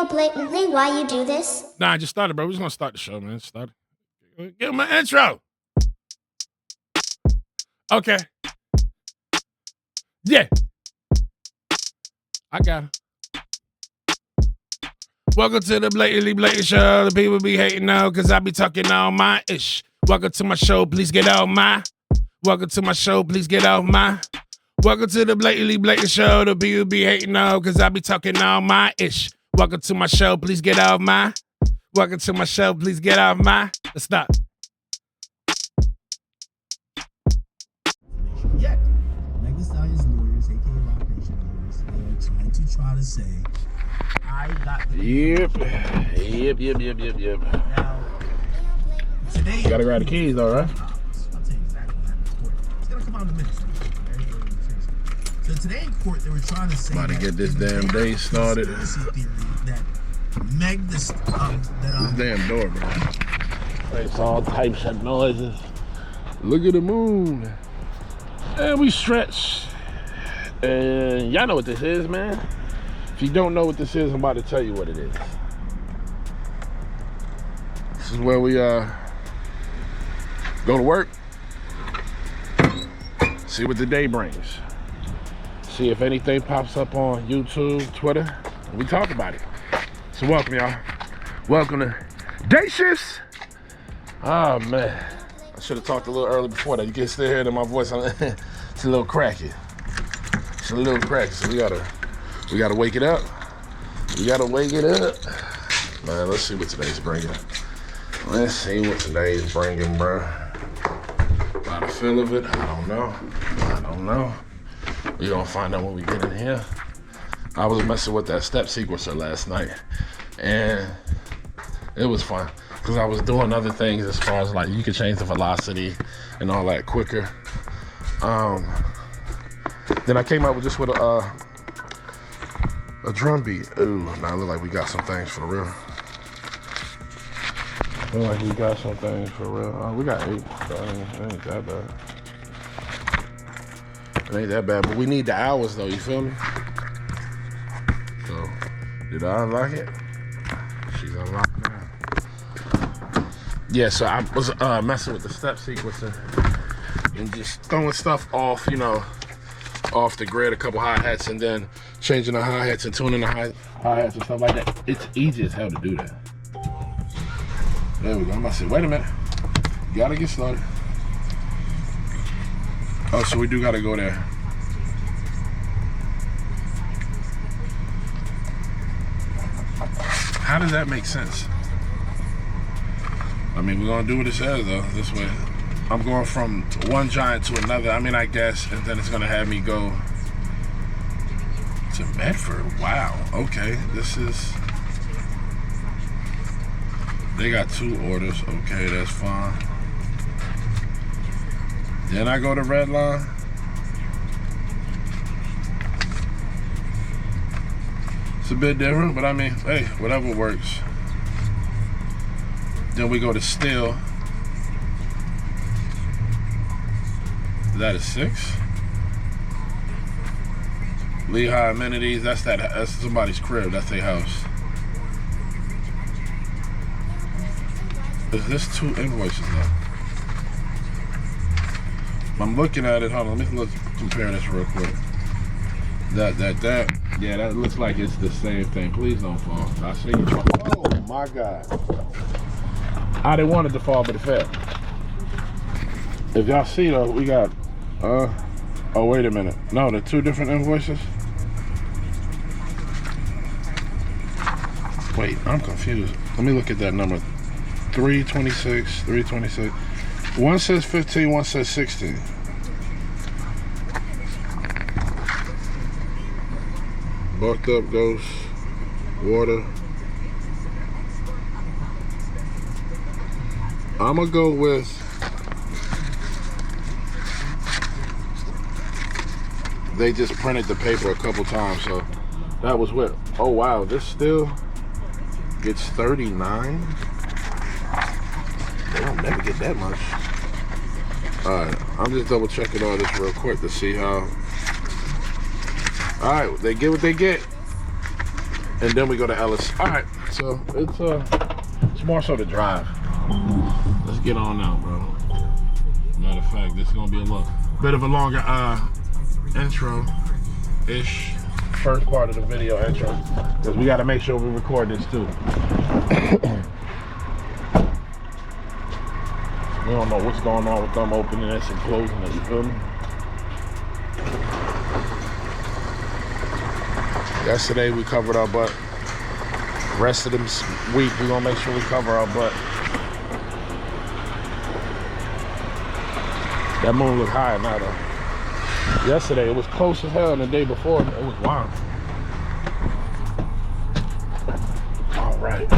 blatantly why you do this? Nah, I just started, bro. We're just gonna start the show, man. Start it. Give him an intro. Okay. Yeah. I got it. Welcome to the Blatantly Blatant Show. The people be hating now because I be talking all my ish. Welcome to my show, please get off my. Welcome to my show, please get off my. Welcome to the Blatantly Blatant Show. The people be hating now because I be talking all my ish. Welcome to my show, please get off my. Welcome to my show, please get off my. Let's stop. Yet, Megan Stallion's lawyers, aka Rock Nation lawyers, are trying to try to say, I got the Yep. Now, today You gotta grab the keys though, right? I'll tell you exactly what happened in court. It's gonna come out in a minute. So today in court, they were trying to say About to that get this in the damn day started. conspiracy theory that Meg This damn door, bro. It's all types of noises. Look at the moon. And we stretch. And y'all know what this is, man. If you don't know what this is, I'm about to tell you what it is. This is where we go to work. See what the day brings. See if anything pops up on YouTube, Twitter, and we talk about it. So welcome, y'all. Welcome to Dayshiftss. Oh, man. I should have talked a little early before that. You can still hear it in my voice. It's a little cracky. It's a little cracky. So we gotta wake it up. We gotta wake it up. Man, let's see what today's bringing. Let's see what today's bringing, bro. By the feel of it, I don't know. We gonna find out when we get in here. I was messing with that step sequencer last night, and it was fun because I was doing other things as far as like you can change the velocity and all that quicker. Then I came up with just with a drum beat. Ooh, now it look like we got some things for real. We got some things for real. We got 8, so it ain't that bad. It ain't that bad, but we need the hours though, you feel me? So, did I unlock it? She's unlocked now. Yeah, so I was messing with the step sequencer and just throwing stuff off, off the grid, a couple hi-hats, and then changing the hi-hats and tuning the hi-hats and stuff like that. It's easy as hell to do that. There we go. I'm about to say, wait a minute. You gotta get started. Oh, so we do gotta go there. How does that make sense? I mean, we're gonna do what it says though, this way. I'm going from one giant to another, I guess, and then it's gonna have me go to Medford. Wow, okay, they got 2 orders, okay, that's fine. Then I go to Red Line. It's a bit different, but hey, whatever works. Then we go to Still. That is 6. Lehigh Amenities, that's somebody's crib, that's their house. Is this 2 invoices though? I'm looking at it, hold on, let me compare this real quick. That. Yeah, that looks like it's the same thing. Please don't fall. I see you try. Oh my God. I didn't want it to fall, but it fell. If y'all see though, we got, oh wait a minute. No, they're 2 different invoices. Wait, I'm confused. Let me look at that number. 326. One says 15, one says 16. Bucked Up Ghost, water. I'm gonna go with they just printed the paper a couple times, so that was what. Oh wow, this still gets 39. They don't never get that much. Alright, I'm just double checking all this real quick to see how. Alright, they get what they get. and then we go to Ellis. All right, so it's more so the drive. Let's get on out, bro. Matter of fact, this is gonna be a little bit of a longer intro-ish. First part of the video intro, because we got to make sure we record this too. We don't know what's going on with them opening this and closing it, you feel me? Yesterday we covered our butt. Rest of this week we're gonna make sure we cover our butt. That moon look high now though. Yesterday it was close as hell, and the day before it was wild. All right.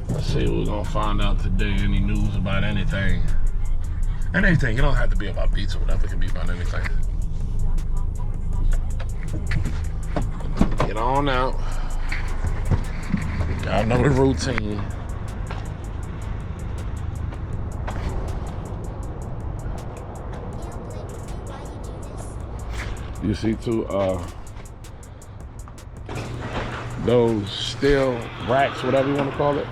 Let's see what we're gonna find out today. Any news about anything? Anything. You don't have to be about beats or whatever. It can be about anything. Get on out. Y'all know the routine. You see two those steel racks, whatever you want to call it,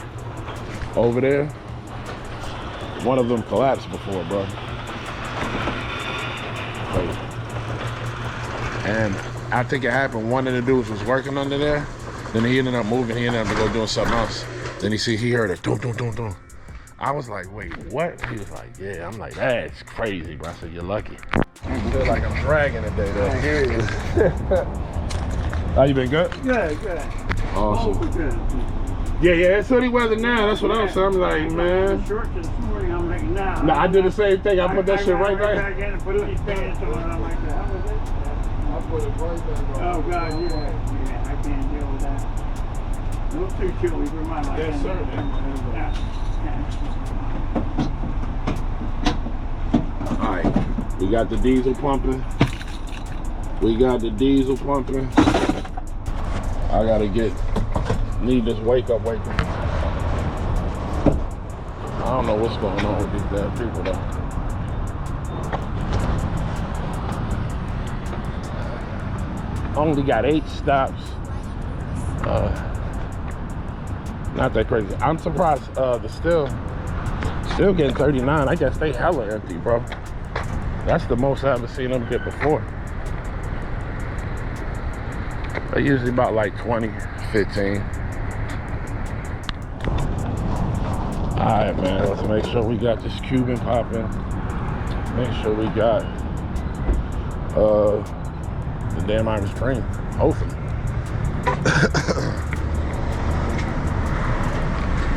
over there. One of them collapsed before, bro. And I think it happened, one of the dudes was working under there, then he ended up moving, he ended up to go doing something else. Then he heard it, dum, dum, dum, dum. I was like, wait, what? He was like, yeah. I'm like, that's crazy, bro. I said, you're lucky. I feel like I'm dragging today, though. Here he is. How you been, good? Good. Awesome. Good. Yeah, it's sunny weather now. That's what I'm saying. I'm like, man. Shorts this morning, I'm like, nah. No, I did the same thing. I put that shit right back. back in and put these pants on, and I'm like, how was it? I put it right back on. Oh, God, yeah, I can't deal with that. A little too chilly for my life. Yes, sir. All right, we got the diesel pumping. I gotta need this wake up. I don't know what's going on with these damn people though. Only got 8 stops. Not that crazy. I'm surprised the still getting 39. I guess they hella empty, bro. That's the most I ever seen them get before. They usually about like 20, 15. Alright, man, let's make sure we got this Cuban popping. Make sure we got the damn Irish cream, hopefully.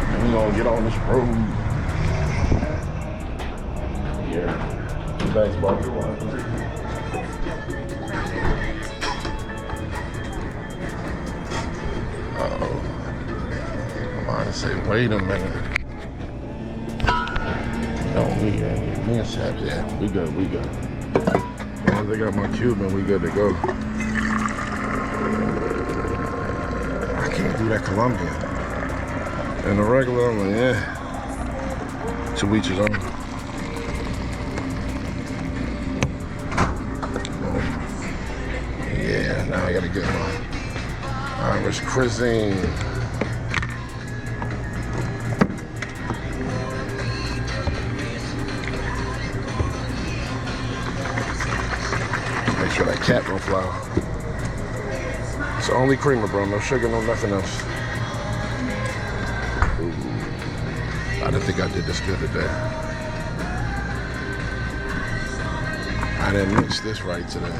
And we're gonna get on this road. Yeah. Thanks, bro. Uh-oh. I'm about to say, wait a minute. No, me and Saps, yeah, we good. As long as they got my Cuban, we good to go. I can't do that Colombian. And the regular, I'm like, yeah. To each his own. Yeah, now I gotta get my Irish cuisine. Make sure that cap don't fly. It's the only creamer, bro. No sugar, no nothing else. Ooh. I didn't think I did this good today. I didn't mix this right today.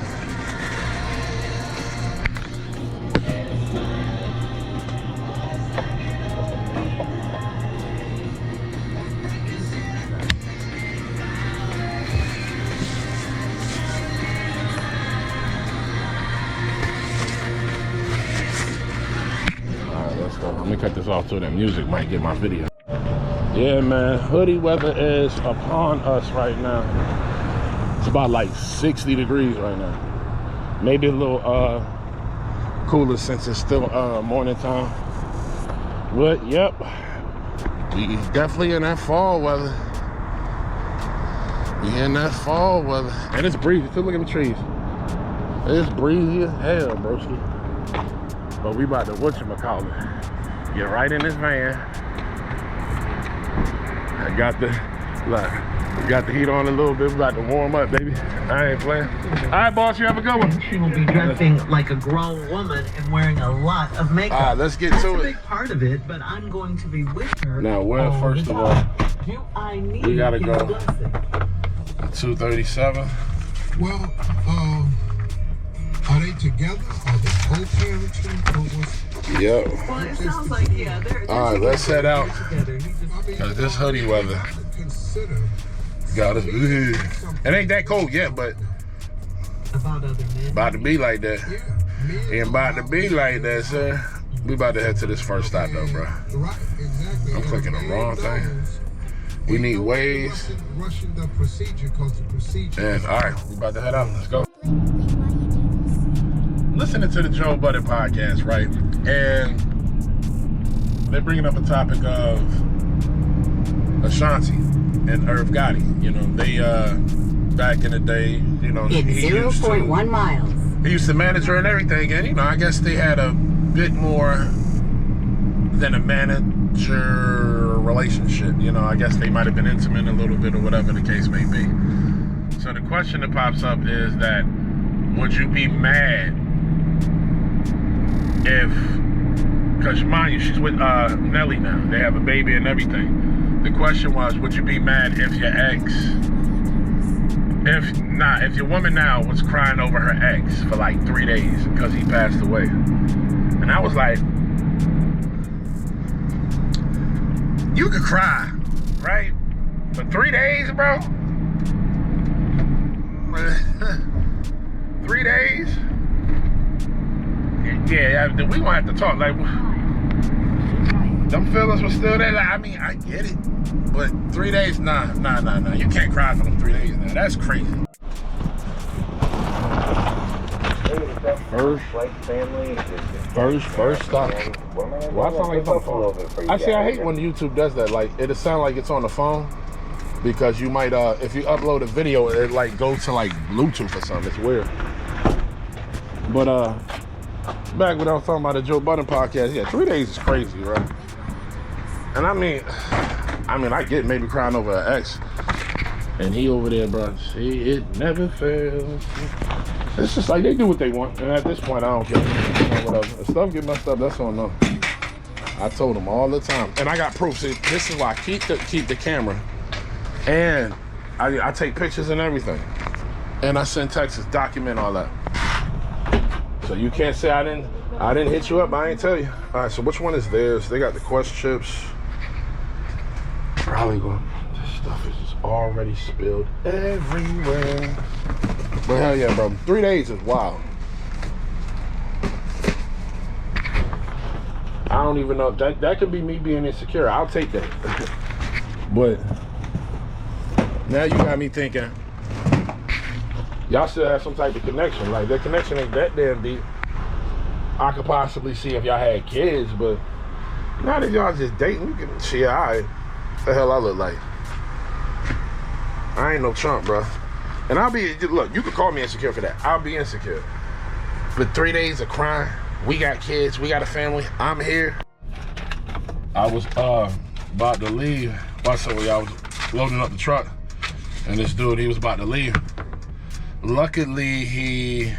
Let me cut this off so that music might get my video. Yeah, man, hoodie weather is upon us right now. It's about like 60 degrees right now. Maybe a little cooler since it's still morning time. But yep, we definitely in that fall weather. We in that fall weather. And it's breezy too, look at the trees. It's breezy as hell, broski. But we about to whatchamacallit. Get right in this van. I got the heat on a little bit. We about to warm up, baby. I ain't playing. All right, boss, you have a good one. She will be dressing like a grown woman and wearing a lot of makeup. All right, let's get That's to a it. big part of it, but I'm going to be with her. Now, where first of all, I need we gotta your go. blessing. 237. Well, are they together? Are they co-parenting? Yep. Well, it sounds like, yeah, they're All right, let's head out. together. Cause this hoodie weather got us. It ain't that cold yet, but About other men. about to be like that. Ain't about to be like that, sir. We about to head to this first stop though, bro. Right, exactly. I'm clicking the wrong thing. We need ways. Rushing the procedure because the procedure. And all right, we about to head out. Let's go. Listening to the Joe Budden Podcast, right? And they're bringing up a topic of Ashanti and Irv Gotti. You know, they back in the day, you know, In he 0.1 miles. He used to manage her and everything, and you know, I guess they had a bit more than a manager relationship. You know, I guess they might have been intimate a little bit or whatever the case may be. So the question that pops up is that, would you be mad if, because mind you, she's with Nelly now. They have a baby and everything. The question was, would you be mad if your ex, if your woman now was crying over her ex for like 3 days because he passed away? And I was like, you could cry, right? For 3 days, bro? 3 days? Yeah, we gonna have to talk. Like, them feelings were still there. Like, I mean, I get it. But 3 days, nah. You can't cry for them 3 days now. That's crazy. First stop. Why sound like it's on the phone? Actually, I hate when YouTube does that. Like, it'll sound like it's on the phone because you might, if you upload a video, it like goes to like Bluetooth or something. It's weird. But back when I was talking about the Joe Budden Podcast, yeah, 3 days is crazy, right? And I mean, I get maybe crying over an ex, and he over there, bro. See, it never fails. It's just like they do what they want, and at this point, I don't care. You know, whatever. If stuff get messed up, that's on them. I told them all the time, and I got proof. See, this is why I keep the camera, and I take pictures and everything, and I send texts, document all that. So you can't say I didn't hit you up. I ain't tell you. All right, so which one is theirs? They got the Quest chips. Probably going. This stuff is just already spilled everywhere. But hell yeah, bro. 3 days is wild. I don't even know if that could be me being insecure. I'll take that. But now you got me thinking, y'all still have some type of connection. Like, that connection ain't that damn deep. I could possibly see if y'all had kids, but not if y'all just dating. You can see, alright, the hell I look like. I ain't no chump, bro. And I'll be, look, you could call me insecure for that. I'll be insecure. But 3 days of crying, we got kids, we got a family, I'm here. I was about to leave. I was loading up the truck, and this dude, he was about to leave. Luckily, he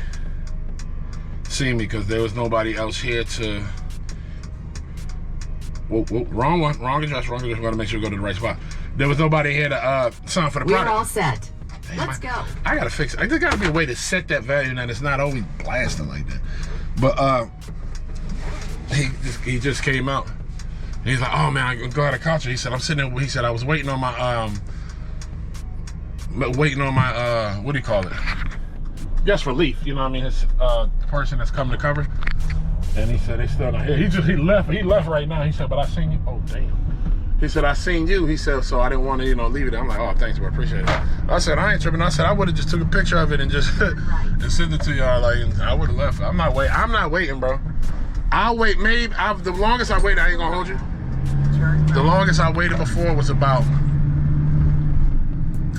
seen me because there was nobody else here to. Whoa, wrong address. We gotta make sure we go to the right spot. There was nobody here to sign for the product. We're all set. Damn, Let's go. I gotta fix it. There gotta be a way to set that value that it's not always blasting like that. But he just came out. He's like, oh man, I go out of culture. He said, I'm sitting there. He said, I was waiting on my what do you call it? Guest relief. You know what I mean? His person that's coming to cover. And he said they still not here. He left right now. He said, but I seen you. Oh damn. He said, I seen you. He said, so I didn't want to, leave it there. I'm like, oh, thanks, bro, appreciate it. I said, I ain't tripping. I said, I would have just took a picture of it and just and sent it to y'all. Like, and I would have left. I'm not waiting, bro. I'll wait. Maybe the longest I waited, I ain't gonna hold you. The longest I waited before was about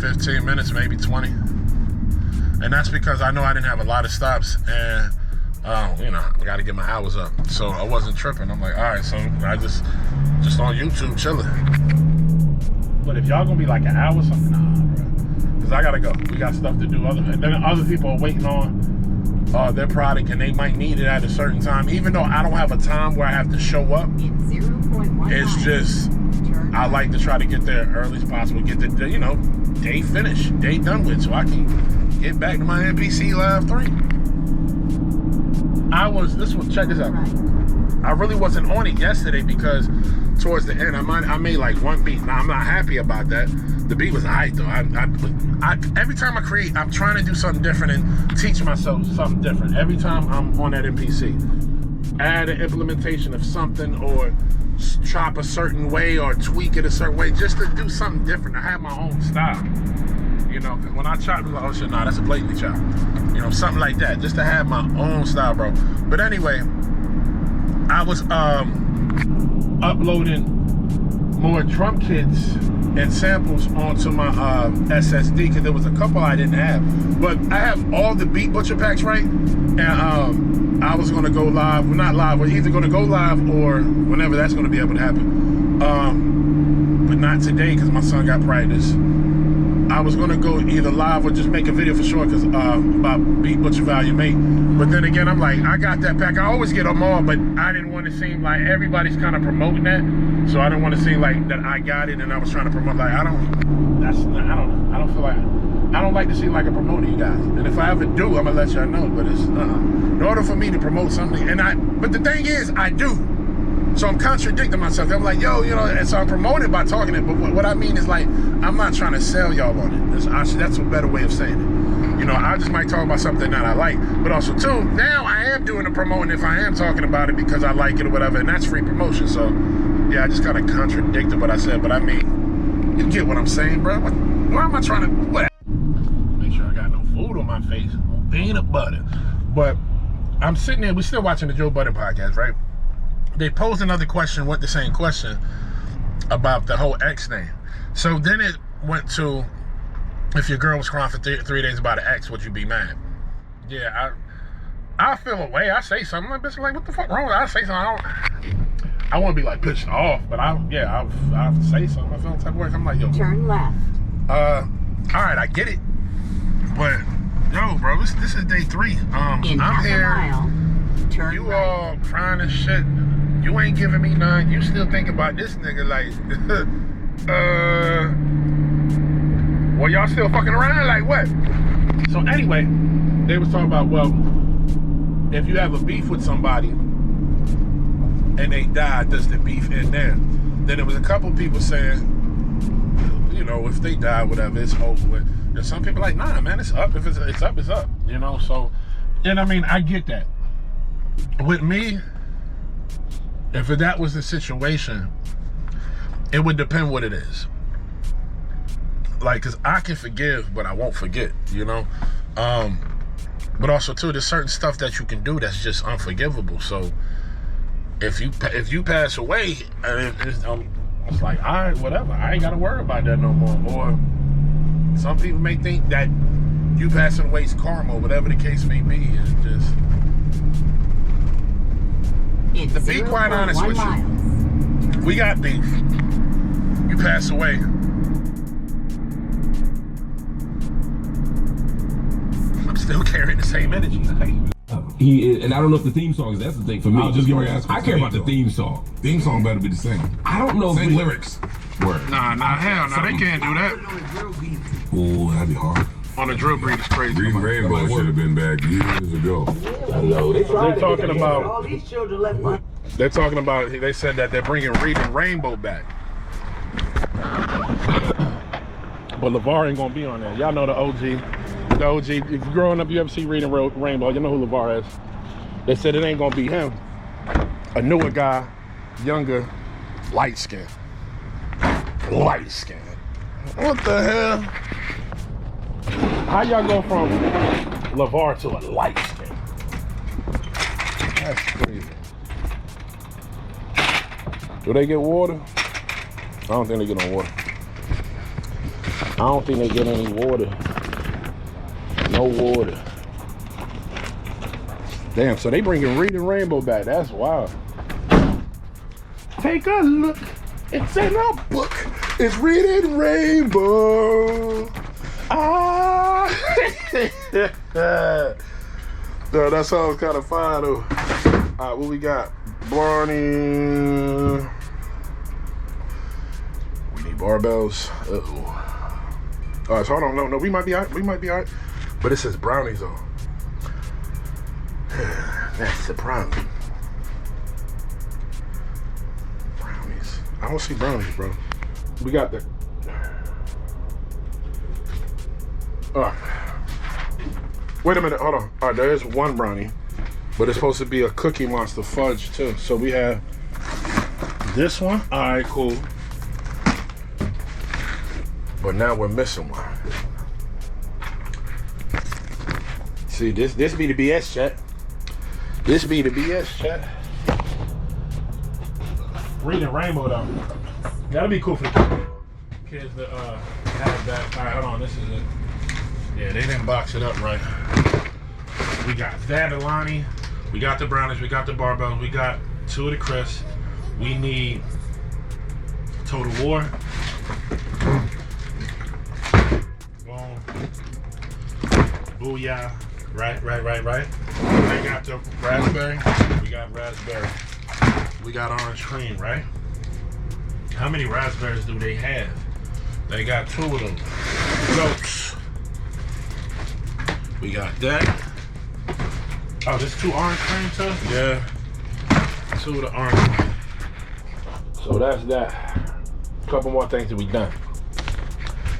15 minutes, maybe 20. And that's because I know I didn't have a lot of stops. And You know, I got to get my hours up. So I wasn't tripping. I'm like, all right, so I just on YouTube chilling. But if y'all gonna be like an hour or something, nah, bro. Because I gotta go. We got stuff to do. And then other people are waiting on their product, and they might need it at a certain time. Even though I don't have a time where I have to show up, it's just I like to try to get there early as possible. Get the day finished, day done with, so I can get back to my NPC Live 3. Check this out. I really wasn't on it yesterday because towards the end, I made like one beat. Now I'm not happy about that. The beat was alright though. I every time I create, I'm trying to do something different and teach myself something different. Every time I'm on that NPC, add an implementation of something or chop a certain way or tweak it a certain way, just to do something different. I have my own style. You know, when I chop, I'm like, oh shit, nah, that's a blatantly chop. You know, something like that, just to have my own style, bro. But anyway, I was uploading more drum kits and samples onto my SSD because there was a couple I didn't have. But I have all the Beat Butcher packs, right? And I was gonna go live. Well, not live. We're either gonna go live or whenever that's gonna be able to happen. But not today because my son got practice. I was gonna go either live or just make a video for sure because about Beat Butcher Volume 8. But then again, I'm like, I got that pack. I always get them all, but I didn't want to seem like everybody's kind of promoting that. So I didn't want to seem like that I got it and I was trying to promote. Like I don't feel like I don't like to seem like a promoter, you guys. And if I ever do, I'm gonna let y'all know. But it's in order for me to promote something, but the thing is, I do. So I'm contradicting myself. I'm like, yo, and so I'm promoting by talking it. But what I mean is like, I'm not trying to sell y'all on it. That's a better way of saying it. You know, I just might talk about something that I like. But also too, now I am doing the promoting if I am talking about it because I like it or whatever, and that's free promotion. So yeah, I just kind of contradicted what I said. But I mean, you get what I'm saying, bro. Why am I trying to make sure I got no food on my face, no peanut butter? But I'm sitting there, we're still watching the Joe Budden Podcast, right? They posed another question with the same question about the whole ex thing. So then it went to, if your girl was crying for 3 days about an ex, would you be mad? Yeah, I feel a way. I say something. I'm like, what the fuck wrong with it? I say something. I want to be like pissed off, but I'll say something. I feel the type of way. I'm like, yo. Turn left. All right, I get it. But, yo, bro, this is day 3. I'm here. Turn you right. all crying and shit. You ain't giving me none. You still think about this nigga like, well, y'all still fucking around? Like what? So anyway, they was talking about, well, if you have a beef with somebody and they die, does the beef end there? Then there was a couple people saying, if they die, whatever, it's over with. And some people like, nah, man, it's up. If it's up, it's up. So, and I mean, I get that. With me, if that was the situation, it would depend what it is. Like, cause I can forgive, but I won't forget, But also too, there's certain stuff that you can do that's just unforgivable. So if you pass away, it's like, all right, whatever. I ain't gotta worry about that no more. Or some people may think that you passing away is karma, whatever the case may be. It's just. To be quite honest with you, we got beef. You pass away. I'm still carrying the same energy. And I don't know if the theme song is, that's the thing for me. I was just going to ask. I care about the theme song. Theme song better be the same. I don't know. Same lyrics. Word. Nah, hell no, they can't do that. Ooh, that'd be hard. On the drill breed is crazy. Green Rainbow should have been back years ago. They're talking about. They're talking about. They said that they're bringing Reading Rainbow back. But LeVar ain't gonna be on there. Y'all know the OG. The OG. If you're growing up, you ever see Reading Rainbow, you know who LeVar is. They said it ain't gonna be him. A newer guy, younger, light skin. Light skin. What the hell? How y'all go from LeVar to a light skin? That's crazy. Do they get water? I don't think they get no water. I don't think they get any water. No water. Damn, so they bringing Reading Rainbow back. That's wild. Take a look. It's in a book. It's Reading Rainbow. Ah. No, that sounds kind of fine though. All right, what we got? Barney. We need barbells. Uh-oh. All right, so hold on. No, we might be all right. We might be all right. But it says brownies on. That's the brownie. Brownies. I don't see brownies, bro. We got the. All right. Wait a minute. Hold on. All right, there is one brownie, but it's supposed to be a Cookie Monster fudge too. So we have this one. All right, cool. But now we're missing one. See, this be the BS chat. This be the BS chat. Reading Rainbow though. That'll be cool for the kids to have that. All right, hold on. This is it. Yeah, they didn't box it up right. We got that Alani. We got the brownies. We got the barbells. We got 2 of the crisps. We need Total War. Boom. Booyah. Right. They got the raspberry. We got raspberry. We got orange cream, right? How many raspberries do they have? They got 2 of them. Goats. We got that. Oh, there's 2 orange cream too? Yeah. 2 of the orange cream. So that's that. A couple more things that we done.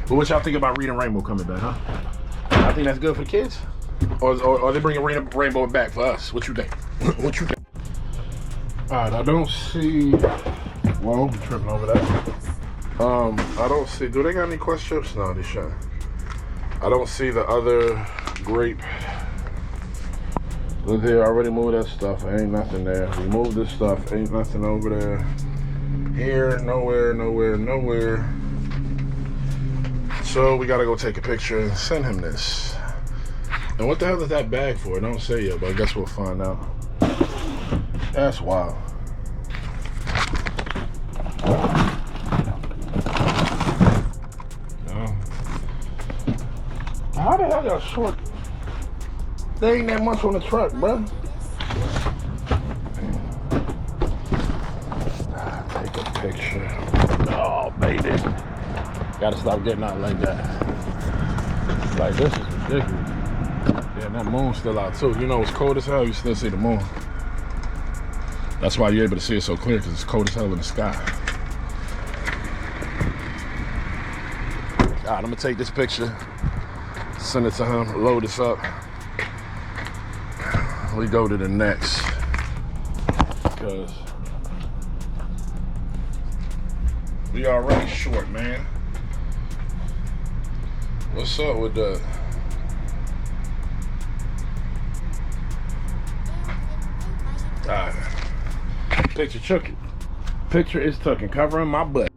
But what y'all think about Reading Rainbow coming back, huh? I think that's good for the kids. Or they bringing Rainbow back for us? What you think? What you think? All right, I don't see. Whoa, I'm tripping over that. I don't see. Do they got any Quest chips? No, they shouldn't. I don't see the other grape. Look here, I already moved that stuff. Ain't nothing there. We moved this stuff. Ain't nothing over there. Here, nowhere. So we gotta go take a picture and send him this. And what the hell is that bag for? It don't say yet, but I guess we'll find out. That's wild. No. How the hell y'all short? There ain't that much on the truck, bro. Take a picture. Oh, baby. Gotta stop getting out like that. Like, this is ridiculous. Yeah, that moon's still out too. You know, it's cold as hell, you still see the moon. That's why you're able to see it so clear, because it's cold as hell in the sky. All right, I'm gonna take this picture, send it to him, load this up. We go to the next, because we already short, man. What's up with the? Alright. Picture took it. Picture is tucking, covering my butt.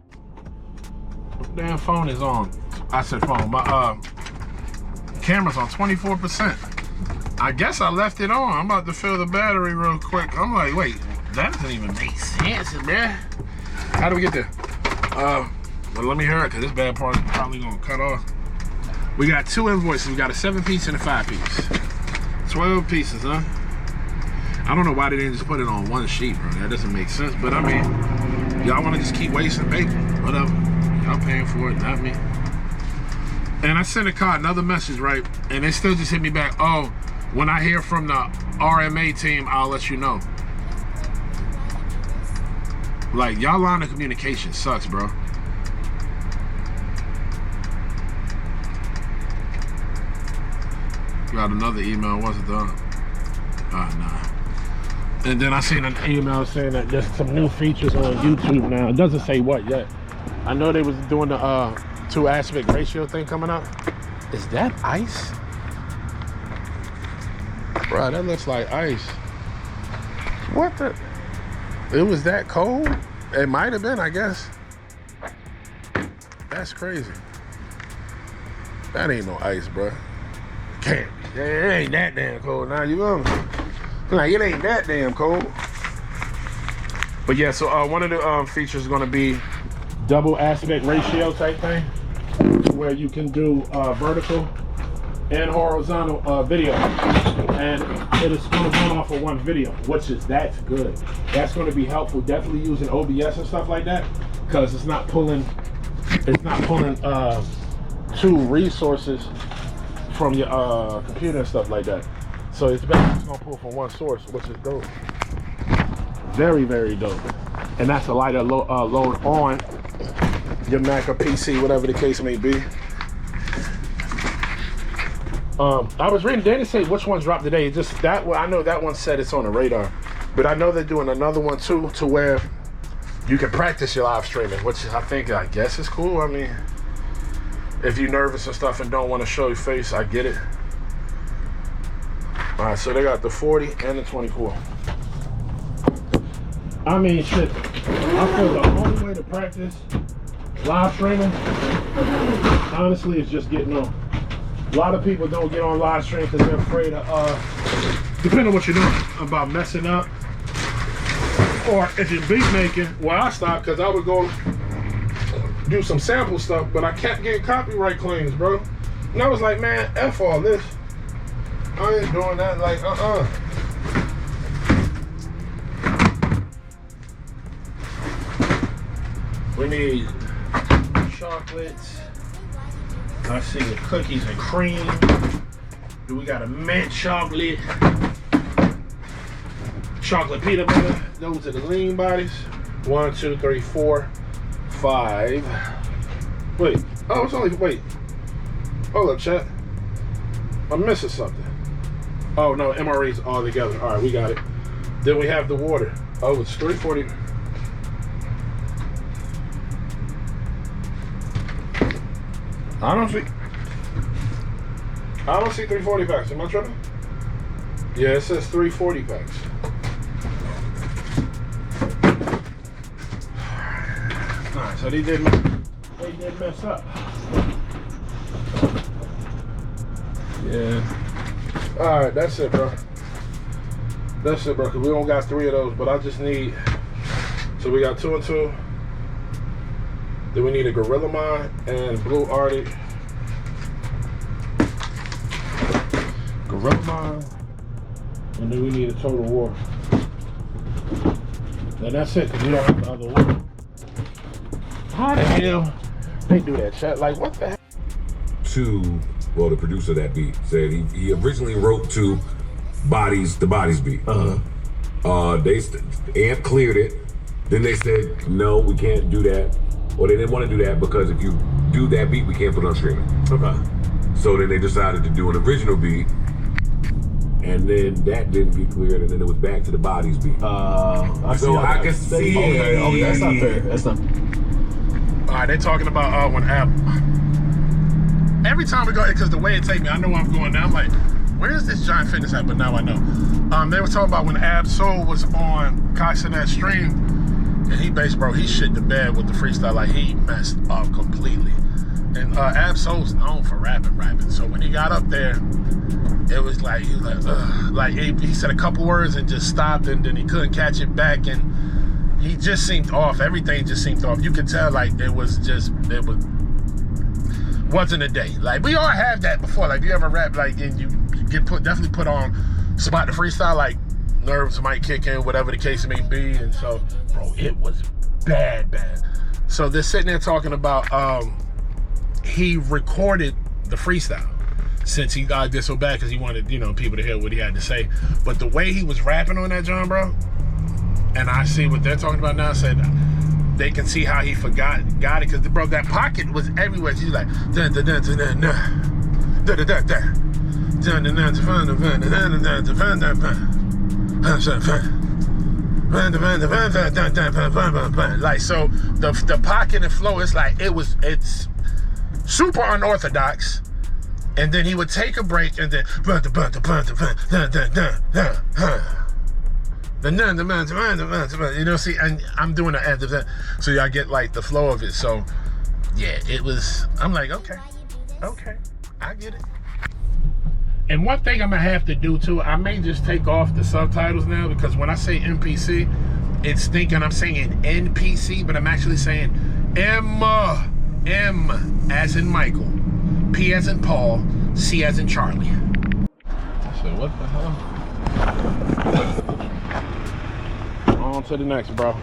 Damn phone is on. I said phone. My camera's on 24%. I guess I left it on. I'm about to fill the battery real quick. I'm like, wait, that doesn't even make sense, man. How do we get there? Well, let me hear it, because this bad part is probably gonna cut off. We got 2 invoices. We got a 7-piece and a 5-piece. 12 pieces, huh? I don't know why they didn't just put it on one sheet, bro. That doesn't make sense. But I mean, y'all want to just keep wasting paper, whatever. Y'all paying for it, not me. And I sent a card, another message, right? And they still just hit me back. Oh, when I hear from the RMA team, I'll let you know. Like, y'all line of communication sucks, bro. Got another email, was it though? Nah. And then I seen an email saying that there's some new features on YouTube now. It doesn't say what yet. I know they was doing the 2 aspect ratio thing coming up. Is that ice? Bro, that looks like ice. What the? It was that cold? It might have been, I guess. That's crazy. That ain't no ice, bro. Can't be. It ain't that damn cold now, you know? Like, it ain't that damn cold. But yeah, so one of the features is gonna be double aspect ratio type thing, where you can do vertical and horizontal video, and it is going to run off of one video, that's good. That's going to be helpful, definitely using OBS and stuff like that, because it's not pulling two resources from your computer and stuff like that. So it's better it's going to pull from one source, which is dope. Very, very dope. And that's a lighter load on your Mac or PC, whatever the case may be. I was reading, they didn't say which one dropped today. Just that one, I know that one said it's on the radar, but I know they're doing another one too, to where you can practice your live streaming, which I guess is cool. I mean, if you're nervous and stuff and don't want to show your face, I get it. All right, so they got the 40 and the 24. I mean, shit, I feel the only way to practice live streaming, honestly, is just getting on. A lot of people don't get on live stream because they're afraid of, depending on what you're doing, about messing up. Or if you're beat making, well, I stopped because I would go do some sample stuff, but I kept getting copyright claims, bro. And I was like, man, F all this. I ain't doing that, like, We need chocolates. I see the cookies and cream. Do we got a mint chocolate? Chocolate peanut butter. Those are the lean bodies. 1, 2, 3, 4, 5. Wait. Oh, it's only, wait. Hold up, chat. I'm missing something. Oh, no, MREs all together. All right, we got it. Then we have the water. Oh, it's 340. I don't see 340 packs. Am I tripping? Yeah, it says 340 packs. Alright, so they did mess up. Yeah. Alright, that's it, bro. That's it, bro, because we don't got 3 of those, but I just need, so we got 2 and 2. Then we need a Gorilla Mind and Blue Arctic. Gorilla Mind. And then we need a Total War. And that's it, because we don't have the other one. How the hell they do that, chat? Like, what the hell? Well, the producer of that beat said he originally wrote to the Bodies beat. Amp cleared it. Then they said, no, we can't do that. Or they didn't want to do that because if you do that beat, we can't put it on streaming. Okay. So then they decided to do an original beat, and then that didn't get cleared, and then it was back to the Bodies beat. I can see. Okay, that's not fair. That's not. All right, they talking about when Ab. Every time we go, because the way it take me, I know where I'm going now. I'm like, where is this Giant Fitness at? But now I know. They were talking about when Ab Soul was on Kai Cenat stream. And he shit the bed with the freestyle, like he messed up completely. And Ab-Soul's known for rapping. So when he got up there, it was like, he was like, ugh. Like he said a couple words and just stopped, and then he couldn't catch it back, and he just seemed off. Everything just seemed off. You could tell like wasn't a day. Like we all have that before. Like you ever rap like and you get definitely put on spot the freestyle, like nerves might kick in, whatever the case may be. And so, bro, it was bad. So they're sitting there talking about he recorded the freestyle since he got this so bad because he wanted, people to hear what he had to say. But the way he was rapping on that, John, bro, and I see what they're talking about now, said they can see how he got it, because bro, that pocket was everywhere. He's like dun dun dun dun dun dun dun dun dun dun dun dun dun dun. Like, so the pocket and flow, it's like it's super unorthodox. And then he would take a break and then see, and I'm doing the end of that, so y'all get like the flow of it. So yeah, it was, I'm like, okay, I get it. And one thing I'm gonna have to do too, I may just take off the subtitles now, because when I say NPC, it's thinking I'm saying NPC, but I'm actually saying M as in Michael, P as in Paul, C as in Charlie. I said, what the hell? On to the next, bro.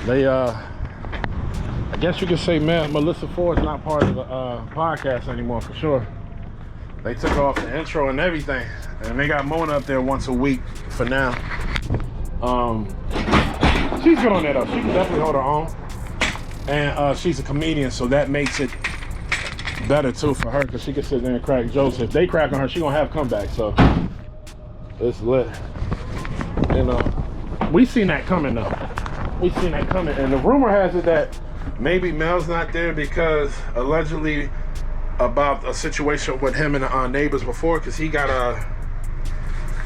They I guess you could say, man, Melissa Ford's not part of the podcast anymore for sure. They took off the intro and everything, and they got Mona up there once a week for now. She's good on that though. She can definitely hold her own, and she's a comedian, so that makes it better too for her, because she can sit there and crack jokes. If they crack on her, she gonna have comeback. So it's lit. You know, we seen that coming though. We seen that coming, and the rumor has it that maybe Mel's not there because allegedly about a situation with him and the neighbors before, because he had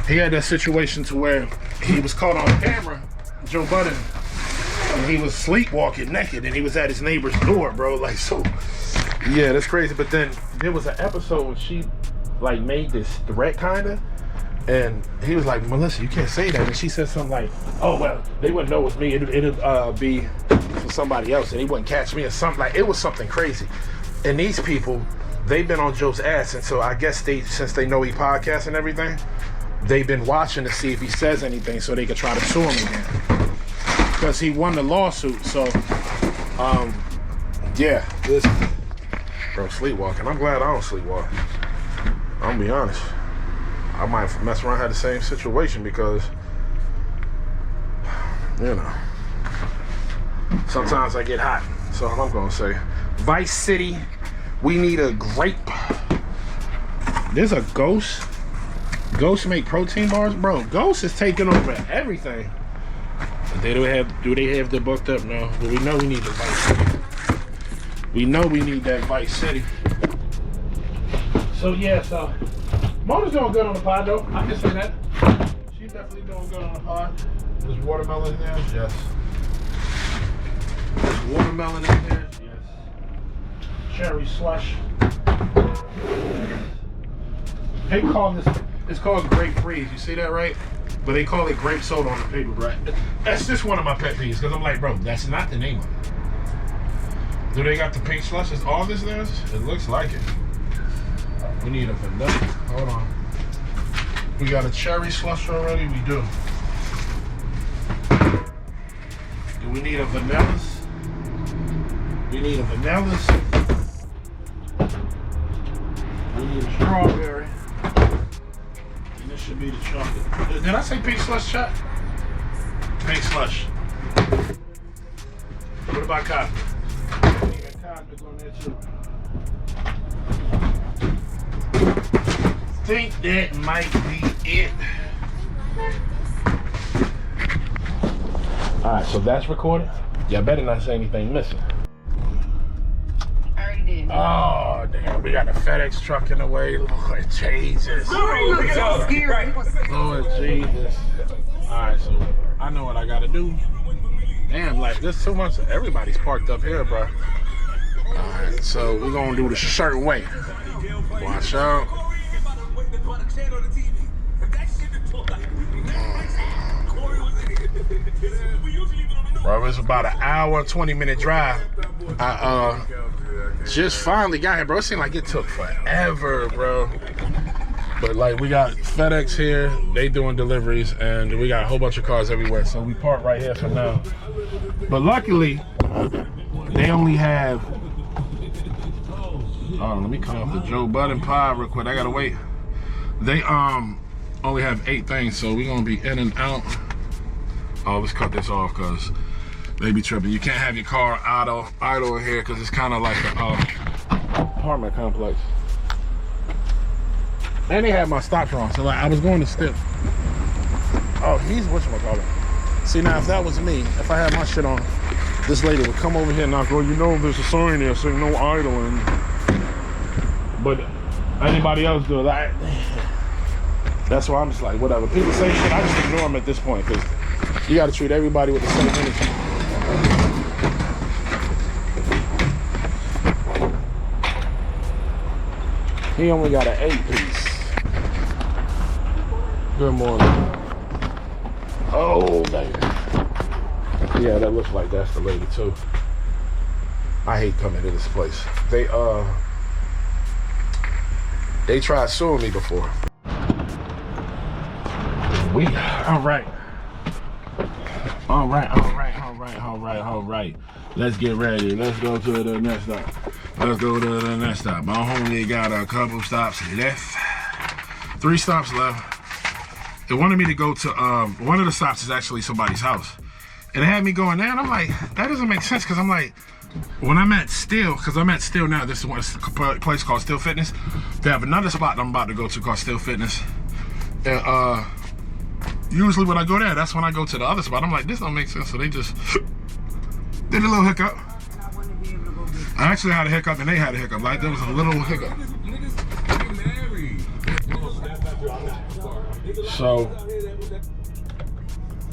that situation to where he was caught on camera, Joe Budden, and he was sleepwalking naked, and he was at his neighbor's door, bro. Like, so yeah, that's crazy. But then there was an episode when she like made this threat kinda, and he was like, Melissa, you can't say that. And she said something like, oh well, they wouldn't know it was me, it'd be for somebody else, and he wouldn't catch me, or something. Like, it was something crazy. And these people, they've been on Joe's ass, and so I guess since they know he podcasts and everything, they've been watching to see if he says anything so they could try to sue him again, because he won the lawsuit. So yeah, this bro sleepwalking. I'm glad I don't sleepwalk. I'm gonna be honest, I might mess around, have the same situation, because you know, sometimes I get hot. So I'm gonna say, Vice City, we need a grape. There's a Ghost. Ghost make protein bars, bro. Ghost is taking over everything. Do they have the booked up? No, but we know we need the Vice City. We know we need that Vice City. So yeah, so Mona's doing good on the pod though. I can say that. She's definitely doing good on the pod. There's watermelon in there, yes. There's watermelon in there, yes. Cherry slush. They call this, it's called grape freeze. You see that, right? But they call it grape soda on the paper, right? That's just one of my pet peeves, because I'm like, bro, that's not the name of it. Do they got the pink slush? Is all this theirs? It looks like it. We need a vanilla. Hold on. We got a cherry slush already? We do. Do we need a vanillas? We need a vanillas. We need a strawberry. And this should be the chocolate. Did I say pink slush, chat? Pink slush. What about cosmic? We need a cosmic on there too. Think that might be it. Alright, so that's recorded. Y'all better not say anything missing. I already did. Oh, damn. We got a FedEx truck in the way. Lord Jesus. Lord Jesus. Alright, so I know what I gotta do. Damn, like, there's too much. Everybody's parked up here, bro. Alright, so we're gonna do this a certain way. Watch out. Bro, it's about an hour, 20-minute drive. I just finally got here, bro. It seemed like it took forever, bro. But like, we got FedEx here, they doing deliveries, and we got a whole bunch of cars everywhere. So we park right here for now. But luckily, they only have, let me come off the Joe Budden pod real quick. I gotta wait. They only have 8 things, so we're gonna be in and out. Oh, let's cut this off because they be tripping. You can't have your car idle in here because it's kind of like an apartment complex. And they had my stops wrong, so like I was going to step. Oh, he's whatchamacallit. See, now if that was me, if I had my shit on, this lady would come over here and I'd go, you know, there's a sign there saying no idling. But anybody else do it. That's why I'm just like, whatever. People say shit, I just ignore them at this point, because you got to treat everybody with the same energy. He only got an 8-piece. Good morning. Oh, baby. Yeah, that looks like that's the lady too. I hate coming to this place. They tried suing me before. All right. Let's get ready. Let's go to the next stop. My homie got a couple stops left. 3 stops left. They wanted me to go to, one of the stops is actually somebody's house. And it had me going there, and I'm like, that doesn't make sense, because I'm like, when I'm at Still, because I'm at Still now, this is a place called Still Fitness. They have another spot that I'm about to go to called Still Fitness. And usually when I go there, that's when I go to the other spot. I'm like, this don't make sense, so they just did a little hiccup. I actually had a hiccup, and they had a hiccup. Like, there was a little hiccup. So,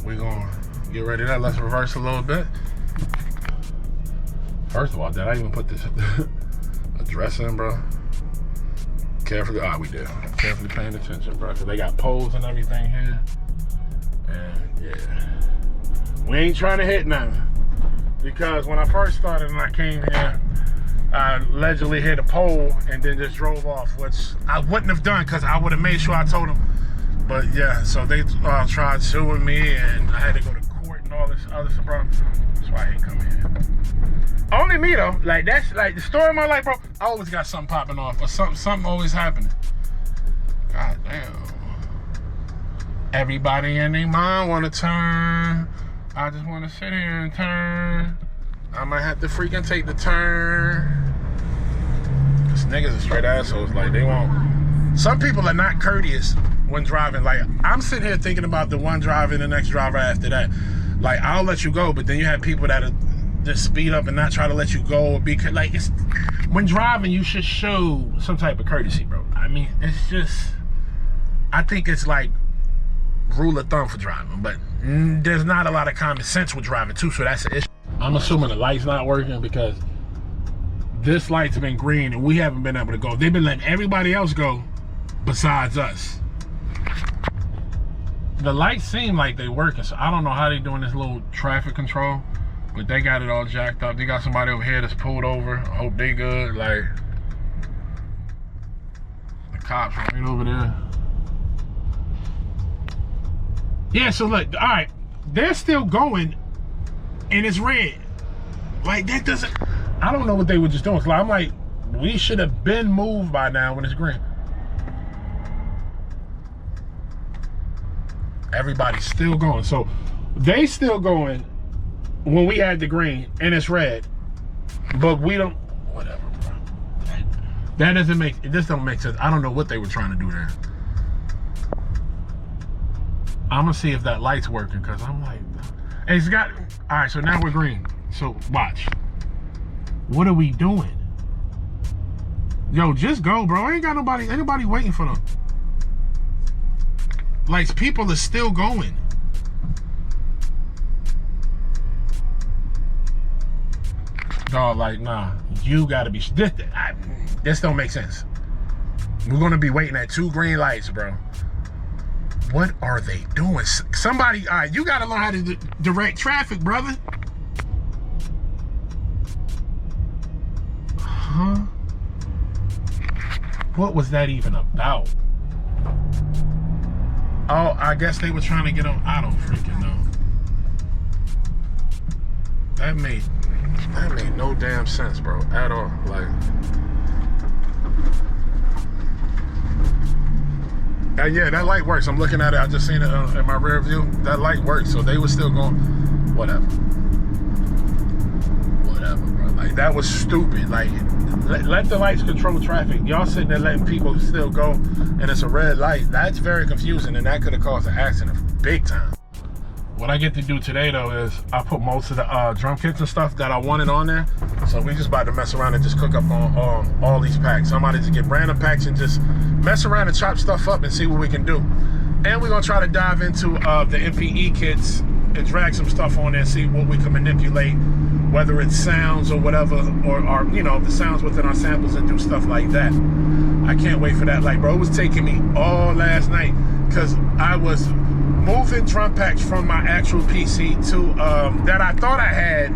we're gonna get ready to that. Let's reverse a little bit. First of all, did I even put this address in, bro? Carefully, we did. Carefully paying attention, bro, because they got poles and everything here. And yeah, we ain't trying to hit nothing. Because when I first started and I came here, I allegedly hit a pole and then just drove off, which I wouldn't have done because I would have made sure I told them. But yeah, so they tried suing me, and I had to go to court and all this other stuff, bro. That's why I ain't coming here. Only me though. Like, that's like the story of my life, bro. I always got something popping off, or something always happening. God damn. Everybody and their mind wanna turn. I just wanna sit here and turn. I might have to freaking take the turn. Cause niggas are straight assholes. Like, they won't. Some people are not courteous when driving. Like, I'm sitting here thinking about the one driving the next driver after that. Like, I'll let you go, but then you have people that are just speed up and not try to let you go, or be like, it's when driving, you should show some type of courtesy, bro. I mean, it's just, I think it's like rule of thumb for driving, but there's not a lot of common sense with driving too, so that's an issue. I'm assuming the light's not working because this light's been green and we haven't been able to go. They've been letting everybody else go besides us. The lights seem like they're working, so I don't know how they're doing this little traffic control, but they got it all jacked up. They got somebody over here that's pulled over. I hope they good. Like, the cops right over there. Yeah, so look, all right, they're still going and it's red. Like, that doesn't, I don't know what they were just doing. I'm like, we should have been moved by now when it's green. Everybody's still going. So they still going when we had the green and it's red, but we don't, whatever, bro. That doesn't make, this don't make sense. I don't know what they were trying to do there. I'm gonna see if that light's working, because I'm like, it's got, all right, so now we're green. So watch. What are we doing? Yo, just go, bro. Ain't got nobody, ain't nobody waiting for them. Like, people are still going. Dog, like, nah, you gotta be, this don't make sense. We're gonna be waiting at 2 green lights, bro. What are they doing? Somebody, all right, you gotta learn how to direct traffic, brother. Huh? What was that even about? Oh, I guess they were trying to get on. I don't freaking know. That made no damn sense, bro, at all. Like, yeah, that light works. I'm looking at it. I just seen it in my rear view. That light works. So they were still going. Whatever, bro. Like, that was stupid. Like, let the lights control traffic. Y'all sitting there letting people still go, and it's a red light. That's very confusing, and that could have caused an accident big time. What I get to do today, though, is I put most of the drum kits and stuff that I wanted on there. So we just about to mess around and just cook up on all these packs. So I'm about to just get random packs and just mess around and chop stuff up and see what we can do. And we're gonna try to dive into the MPE kits and drag some stuff on there and see what we can manipulate, whether it's sounds or whatever, or you know, the sounds within our samples, and do stuff like that. I can't wait for that. Like, bro, it was taking me all last night because I was moving drum packs from my actual PC to that I thought I had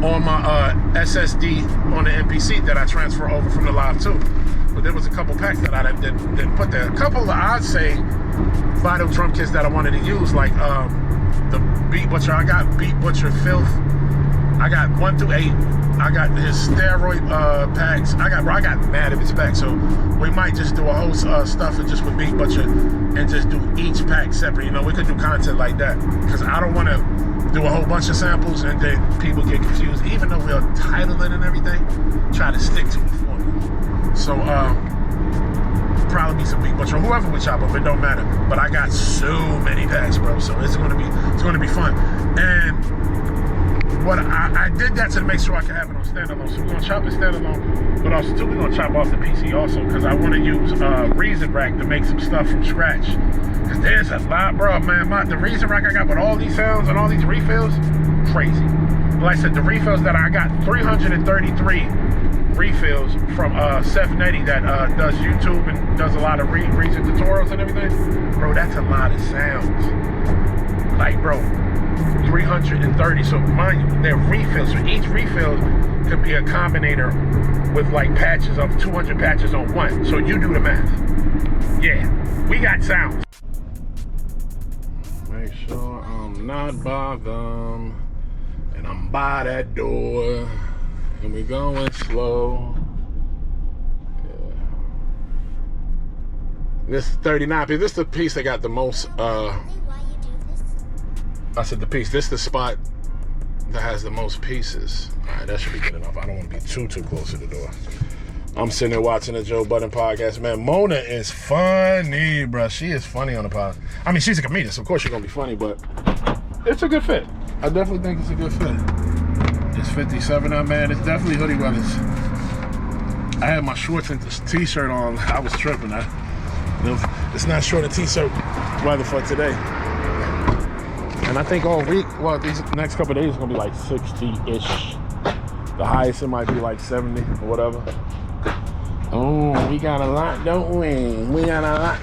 on my SSD on the MPC that I transfer over from the Live 2. But there was a couple packs that I didn't put there. A couple of, I'd say, vital drum kits that I wanted to use, like the Beat Butcher. I got Beat Butcher Filth. I got 1 through 8. I got his steroid packs. I got mad of his packs. So we might just do a whole stuff just with Beat Butcher and just do each pack separate. You know, we could do content like that because I don't want to do a whole bunch of samples and then people get confused. Even though we'll title it and everything, try to stick to it for me. So probably be some Beat Butcher, whoever we chop up, it don't matter. But I got so many packs, bro. So it's gonna be fun. And what I did that to make sure I can have it on standalone. So we're gonna chop it standalone, but also too we're gonna chop off the PC also because I want to use Reason Rack to make some stuff from scratch. Cause there's a lot, bro, man. The Reason Rack I got with all these sounds and all these refills, crazy. Like I said, the refills that I got 333 refills from Seth Nettie that does YouTube and does a lot of Reason tutorials and everything. Bro, that's a lot of sounds. Like, bro, 330. So mind you, they're refills. So each refill could be a combinator with like patches of 200 patches on one. So you do the math. Yeah, we got sounds. Make sure I'm not by them, and I'm by that door, and we going slow. Yeah. This is 39. This is the piece that got the most. I said the piece. This is the spot that has the most pieces. All right, that should be good enough. I don't want to be too close to the door. I'm sitting there watching the Joe Budden Podcast. Man, Mona is funny, bro. She is funny on the pod. I mean, she's a comedian, so of course she's gonna be funny, but it's a good fit. I definitely think it's a good fit. It's 57 up, man. It's definitely hoodie weather. I had my shorts and this t-shirt on. I was tripping. It's not short a t-shirt weather for today. And I think all week, well, these next couple of days is gonna be like 60-ish. The highest it might be like 70 or whatever. Oh, we got a lot, don't we? We got a lot,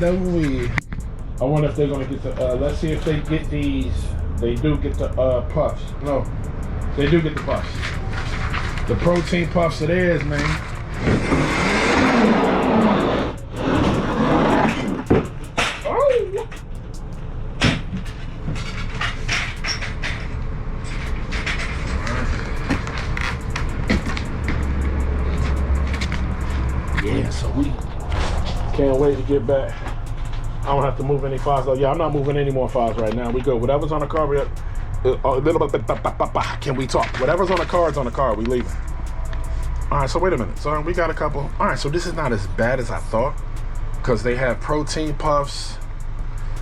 don't we? I wonder if they're gonna get the, let's see if they get these. They do get the puffs. No, they do get the puffs. The protein puffs it is, man. Yeah, so we can't wait to get back. I don't have to move any files though. Yeah, I'm not moving any more files right now. We good. Whatever's on the car, can we talk? Whatever's on the car is on the car. We leaving. All right, so wait a minute. So we got a couple. All right, so this is not as bad as I thought because they have protein puffs.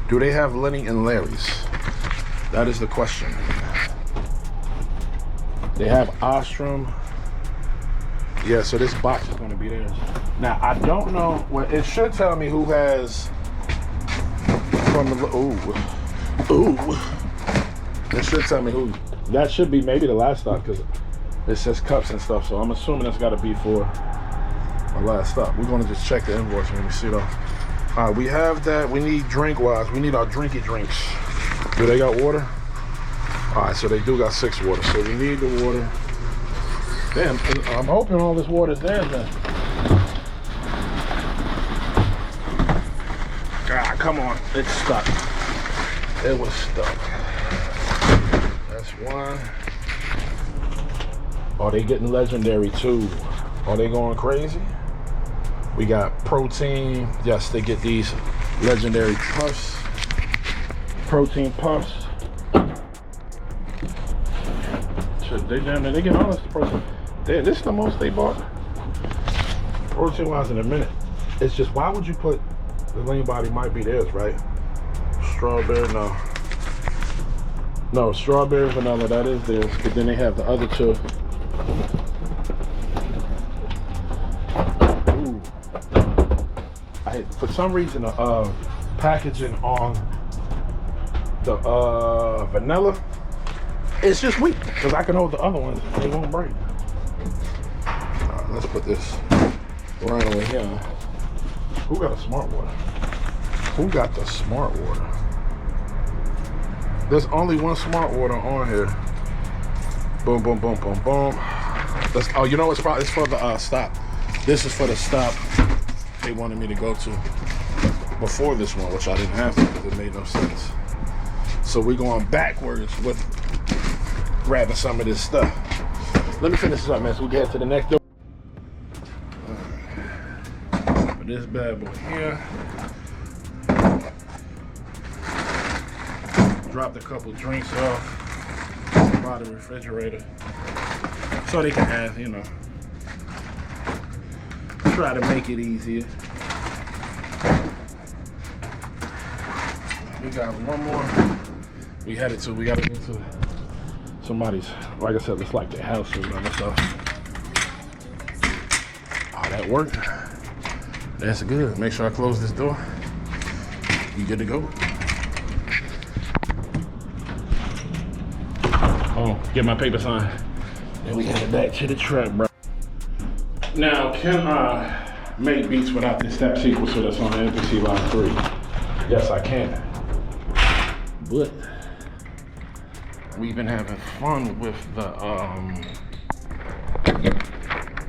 Do they have Lenny and Larry's? That is the question. They have Ostrom. Yeah, so this box is going to be theirs. Now, I don't know. Well, it should tell me who has from the. Ooh. It should tell me who. That should be maybe the last stop because it says cups and stuff. So I'm assuming that's got to be for our last stop. We're going to just check the invoice when we see it all. All right, we have that. We need drink-wise. We need our drinky drinks. Do they got water? All right, so they do got 6 water. So we need the water. Damn, I'm hoping all this water's there then. God, come on. It's stuck. It was stuck. That's one. Are they getting legendary too? Are they going crazy? We got protein. Yes, they get these legendary puffs. Protein puffs. They get all this protein. This is the most they bought protein wise in a minute. It's just, why would you put the lean body might be theirs, right? Strawberry, no, strawberry, vanilla, that is theirs. But then they have the other two. Ooh. For some reason, the packaging on the vanilla, it's just weak because I can hold the other ones, they won't break. Let's put this right over here. Who got a smart water? Who got the smart water? There's only one smart water on here. Boom, boom, boom, boom, boom. Oh, you know it's probably it's for the stop. This is for the stop they wanted me to go to before this one, which I didn't have to because it made no sense. So we're going backwards with grabbing some of this stuff. Let me finish this up, man, so we get to the next door. Put this bad boy here. Dropped a couple drinks off by the refrigerator so they can have, you know, try to make it easier. We got one more. We gotta get to somebody's, like I said, it's like their house or whatever, so. Oh, that worked. That's good. Make sure I close this door. You good to go. Oh, get my paper signed. Then we headed back to the truck, bro. Now, can I make beats without the step sequencer that's on the MPC line 3? Yes, I can. But we've been having fun with the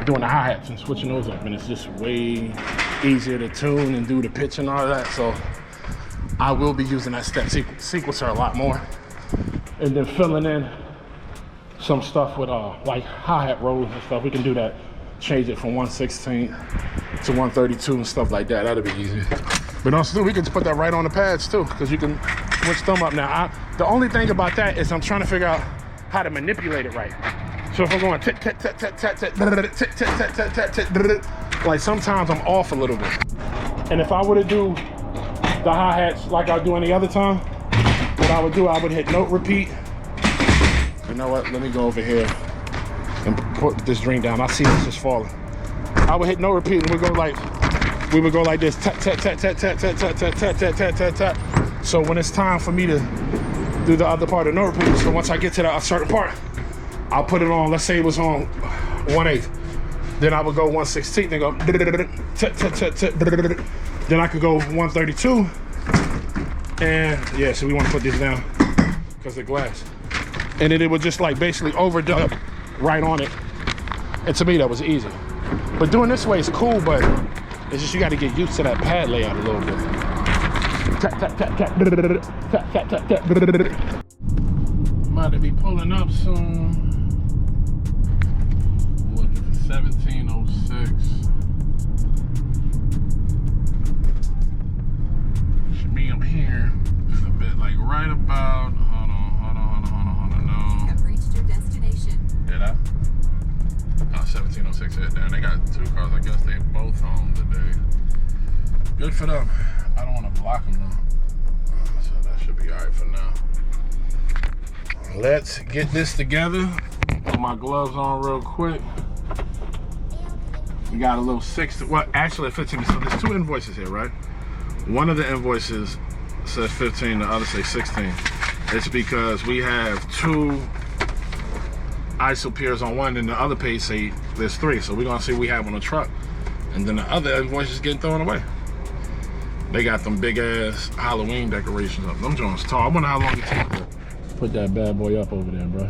doing the hi-hats and switching those up, and it's just way easier to tune and do the pitch and all that. So I will be using that step sequencer a lot more, and then filling in some stuff with like hi-hat rolls and stuff. We can do that, change it from 1/16 to 132 and stuff like that. That'll be easy. But also we can just put that right on the pads too, because you can switch them up. Now the only thing about that is I'm trying to figure out how to manipulate it right. So if I'm going tit tit tit tit tit tit tit tit tit tit tit, like sometimes I'm off a little bit. And if I were to do the hi-hats like I do any other time, what I would do, I would hit note repeat. You know what? Let me go over here and put this drink down. I see this just falling. I would hit note repeat and we would go like this. Tap tap tap tap tap tap tap tap tap tap tap tap tap. So when it's time for me to do the other part of note repeat, so once I get to that certain part, I'll put it on. Let's say it was on 1/8. Then I would go 1/16 and go. Then I could go 132. And yeah, so we want to put this down because the glass. And then it would just like basically overdub right on it. And to me, that was easy. But doing this way is cool, but it's just you got to get used to that pad layout a little bit. Tap, tap, tap, tap, tap, tap, tap, tap. About to be pulling up soon. Looking for 1706. Should be up here in a bit, like right about. Hold on. No. You have reached your destination. Did I? 1706 hit there. They got 2 cars. I guess they both home today. Good for them. I don't want to block them though. So that should be alright for now. Let's get this together. Put my gloves on real quick. We got a little 6. Well, actually 15. So there's 2 invoices here, right? One of the invoices says 15, the other says 16. It's because we have 2 ISO peers on one, and the other page say there's 3. So we're gonna see what we have on the truck, and then the other invoice is getting thrown away. They got them big ass Halloween decorations up. Them joints tall. I wonder how long it takes to put that bad boy up over there, bro.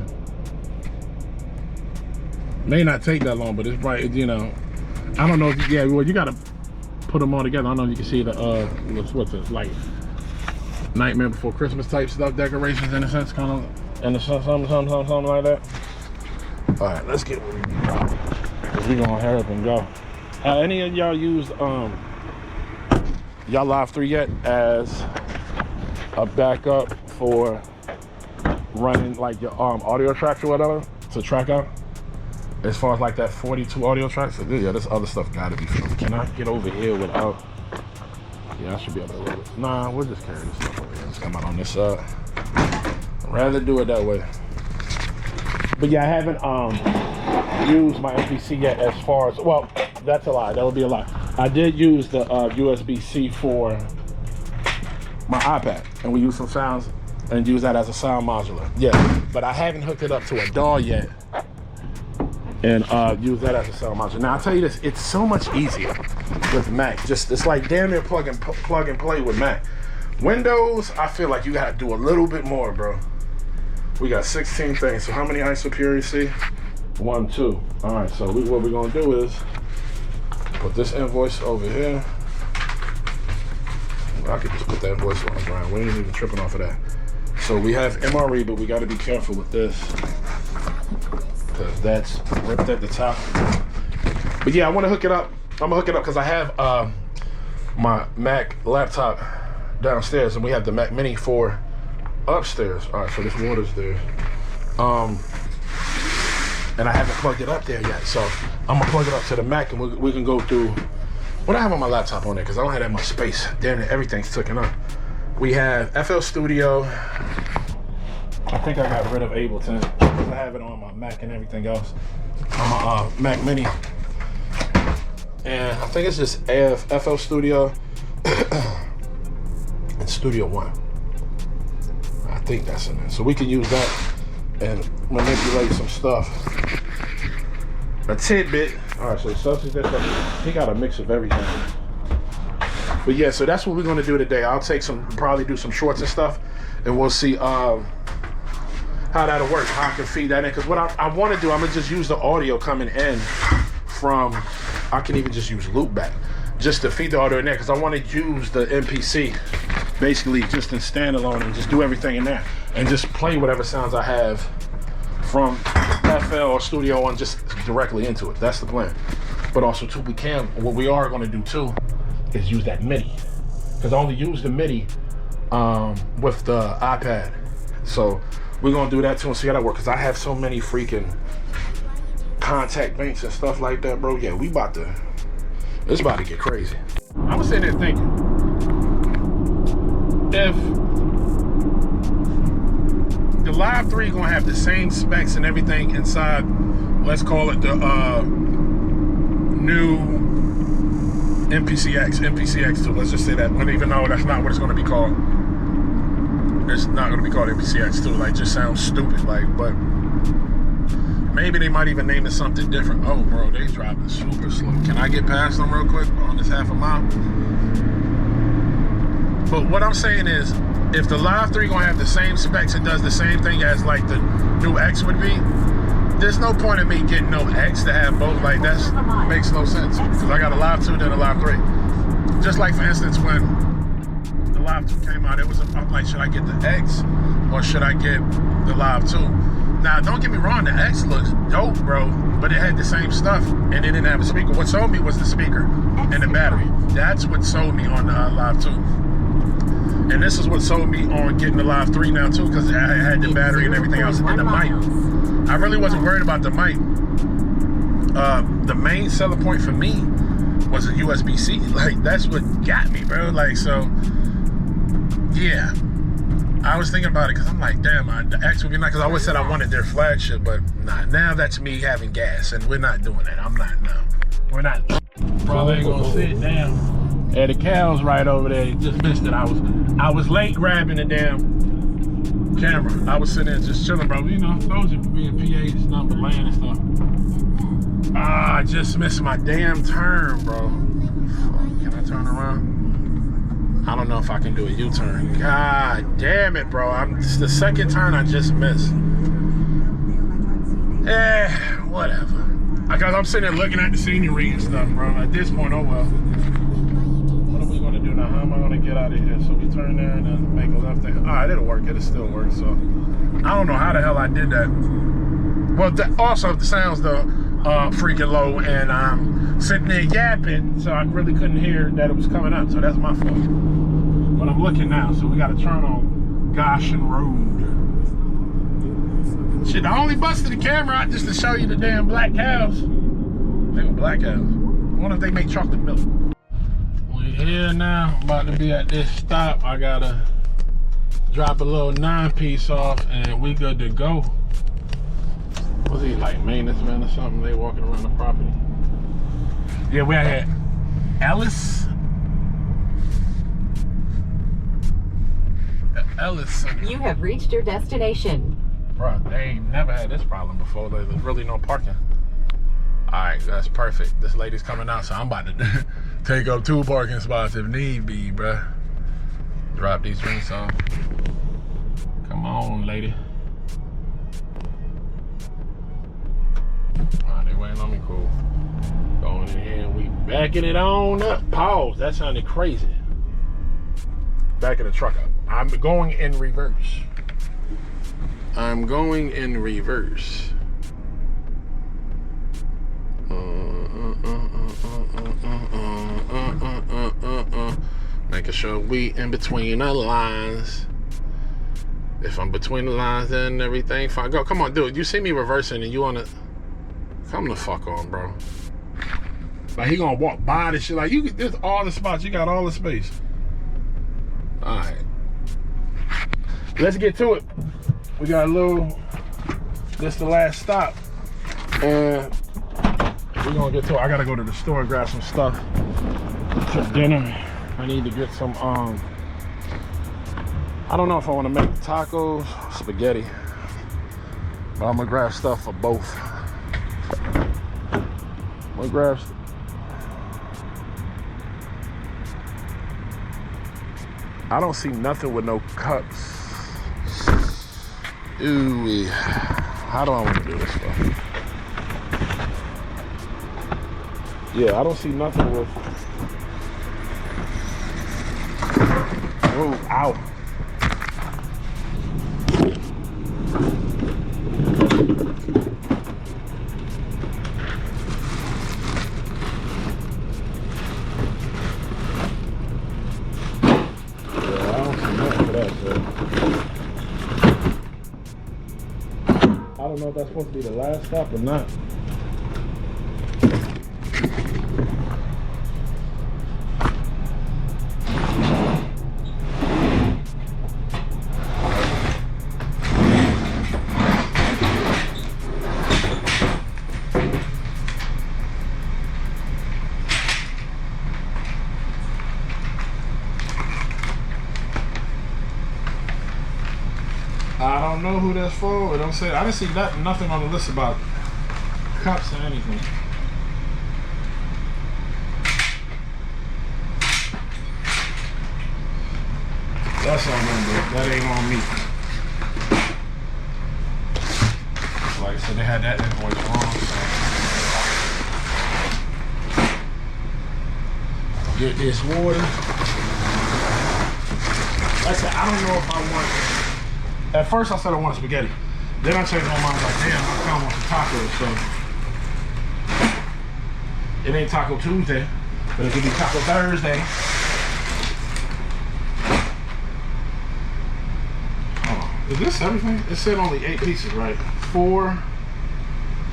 May not take that long, but it's right. You know, I don't know. If, yeah, well, you gotta put them all together. I don't know if you can see the what's it like? Nightmare Before Christmas type stuff, decorations in a sense, kind of, and something like that. All right, let's get what we need. We're gonna hurry up and go. Any of y'all used y'all Live 3 yet as a backup for running like your audio tracks or whatever to track out? As far as like that 42 audio tracks, so yeah, this other stuff gotta be filmed. Can I get over here without? Yeah, I should be able to roll it. Nah, we'll just carry this stuff over here. Just come out on this side. I'd rather do it that way. But yeah, I haven't used my MPC yet as far as, well, that's a lie. That would be a lie. I did use the USB-C for my iPad, and we used some sounds and use that as a sound modular. Yeah, but I haven't hooked it up to a DAW yet and use that as a sound modular. Now, I'll tell you this, it's so much easier with Mac. Just it's like damn near plug and play with Mac. Windows, I feel like you gotta do a little bit more, bro. We got 16 things. So how many ISO pure see? 1, 2. All right. So what we're gonna do is put this invoice over here. I could just put that invoice on the ground. We ain't even tripping off of that. So we have MRE, but we got to be careful with this because that's ripped at the top. But yeah, I want to hook it up. I'm gonna hook it up because I have my Mac laptop downstairs, and we have the Mac Mini 4 upstairs. All right, so this water's there. And I haven't plugged it up there yet, so I'm gonna plug it up to the Mac, and we can go through what I have on my laptop on there because I don't have that much space. Damn it, everything's taken up. We have FL Studio. I think I got rid of Ableton because I have it on my Mac and everything else on my Mac Mini. And I think it's just FL Studio and Studio One. I think that's in there. So we can use that and manipulate some stuff. A tidbit. All right, so substance, he got a mix of everything. But yeah, so that's what we're gonna do today. I'll take probably do some shorts and stuff, and we'll see how that'll work, how I can feed that in. Because what I want to do, I'm gonna just use the audio coming in from, I can even just use loopback, just to feed the audio in there, because I want to use the MPC basically just in standalone and just do everything in there and just play whatever sounds I have from FL or Studio One just directly into it. That's the plan. But also too, what we are going to do too is use that MIDI, because I only use the MIDI with the iPad. So we're going to do that too and see how that works, because I have so many freaking contact banks and stuff like that, bro. Yeah, it's about to get crazy. I was sitting there thinking, if the Live 3 gonna have the same specs and everything inside, let's call it the new MPCX2, let's just say that, even though that's not what it's gonna be called. It's not gonna be called MPCX2, like, just sounds stupid, like, but maybe they might even name it something different. Oh, bro, they driving super slow. Can I get past them real quick on this half a mile? But what I'm saying is, if the Live 3 gonna have the same specs and does the same thing as like the new X would be, there's no point in me getting no X to have both. Like, that makes no sense. Because I got a Live 2 then a Live 3. Just like, for instance, when the Live 2 came out, I'm like, should I get the X or should I get the Live 2? Now, don't get me wrong, the X looks dope, bro, but it had the same stuff and it didn't have a speaker. What sold me was the speaker and the battery. That's what sold me on the Live 2. And this is what sold me on getting the Live 3 now too, because I had the battery and everything else, and the mic. I really wasn't worried about the mic. The main selling point for me was a USB-C. Like, that's what got me, bro. Like, so, yeah. I was thinking about it because I'm like, damn, the X would be nice, because I always said I wanted their flagship, but nah, now that's me having gas, and we're not doing that. I'm not, no. We're not. Bro, ain't gonna sit down. And the cow's right over there. You just missed it. I was late grabbing the damn camera. I was sitting there just chilling, bro. You know, those are being PAs, not but laying and stuff. Ah, I just missed my damn turn, bro. Can I turn around? I don't know if I can do a U-turn. God damn it, bro. It's the second turn I just missed. Whatever. Because I'm sitting there looking at the scenery and stuff, bro. At this point, oh well. What are we gonna do now? How am I gonna get out of here? So we turn there and then make a left there. All right, it'll work. It'll still work. So I don't know how the hell I did that. Well, also the sounds though freaking low, and I'm sitting there yapping, so I really couldn't hear that it was coming up. So that's my fault. But I'm looking now, so we gotta turn on Goshen Road. Shit, I only busted the camera out just to show you the damn black cows. They were black cows. I wonder if they make chocolate milk. We're here now, about to be at this stop. I gotta drop a little 9-piece off and we good to go. Was he like maintenance man or something? They walking around the property. Yeah, we're at Ellis. You have reached your destination. Bro, they ain't never had this problem before. There's really no parking. Alright, that's perfect. This lady's coming out, so I'm about to take up 2 parking spots if need be, bruh. Drop these drinks off. Come on, lady. Alright, they waiting on me, cool. Going in here and we backing it on up. Pause, that sounded crazy. Backing the truck up. I'm going in reverse. I'm going in reverse. Making sure we in between the lines. If I'm between the lines, then everything fine. Go, come on, dude. You see me reversing and you wanna come the fuck on, bro. Like he gonna walk by this shit. Like you, there's all the spots. You got all the space. All right, let's get to it. We got a little. This the last stop, and we're gonna get to it. I gotta go to the store and grab some stuff for dinner. I need to get some. I don't know if I want to make tacos, spaghetti, but I'm gonna grab stuff for both. I'm gonna grab. I don't see nothing with no cups. Ooh, how do I want to do this stuff? Yeah, I don't see nothing with. Oh, ow. I don't know if that's supposed to be the last stop or not. I don't know who that's for. Don't say. I didn't see nothing on the list about cups or anything. That's on them, bro. That ain't on me. Like I said, they had that invoice wrong. So. Get this water. Like I said, I don't know if I want. At first I said I wanted spaghetti. Then I changed my mind, like, damn, I kind of want some tacos, so. It ain't Taco Tuesday, but it could be Taco Thursday. Oh, is this everything? It said only 8 pieces, right? 4,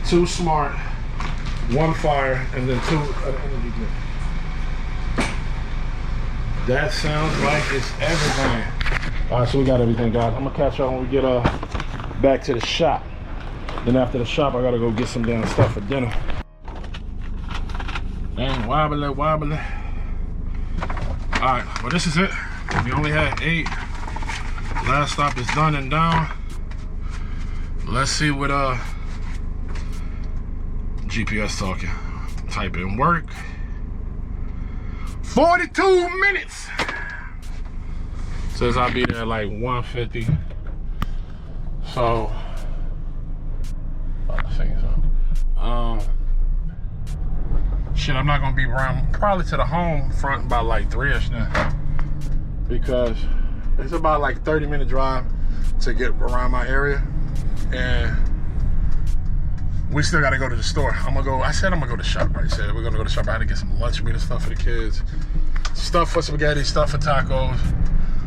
2 Smart, 1 Fire, and then 2 energy drink. That sounds like it's everything. All right, so we got everything, guys. I'm gonna catch y'all when we get back to the shop. Then after the shop, I gotta go get some damn stuff for dinner. Dang, wobbly. All right, well, this is it. We only had 8. Last stop is done and down. Let's see what GPS talking. Type in work. 42 minutes. Says I'll be there at like 1:50. So, about to say something. Shit, I'm not gonna be around probably to the home front by like 3ish now, because it's about like 30-minute drive to get around my area, and we still gotta go to the store. I said I'm gonna go to the shop. Right? I said we're gonna go to the shop. I had to get some lunch meat and stuff for the kids, stuff for spaghetti, stuff for tacos.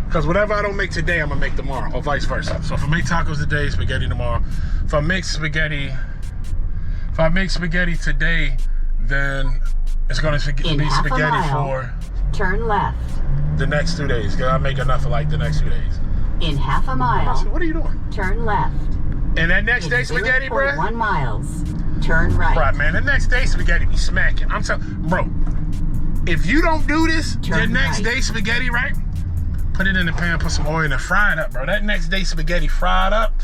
Because whatever I don't make today, I'm gonna make tomorrow, or vice versa. So if I make tacos today, spaghetti tomorrow. If I make spaghetti today, then it's gonna be spaghetti for turn left. The next 2 days. Cause I make enough for like the next 2 days. In half a mile. Said, what are you doing? Turn left. And that next day spaghetti, bro. 1 miles. Turn right. Right, man. The next day spaghetti be smacking. I'm telling, bro. If you don't do this, the next day spaghetti, right? Put it in the pan, put some oil in and fry it up, bro. That next day spaghetti fried up,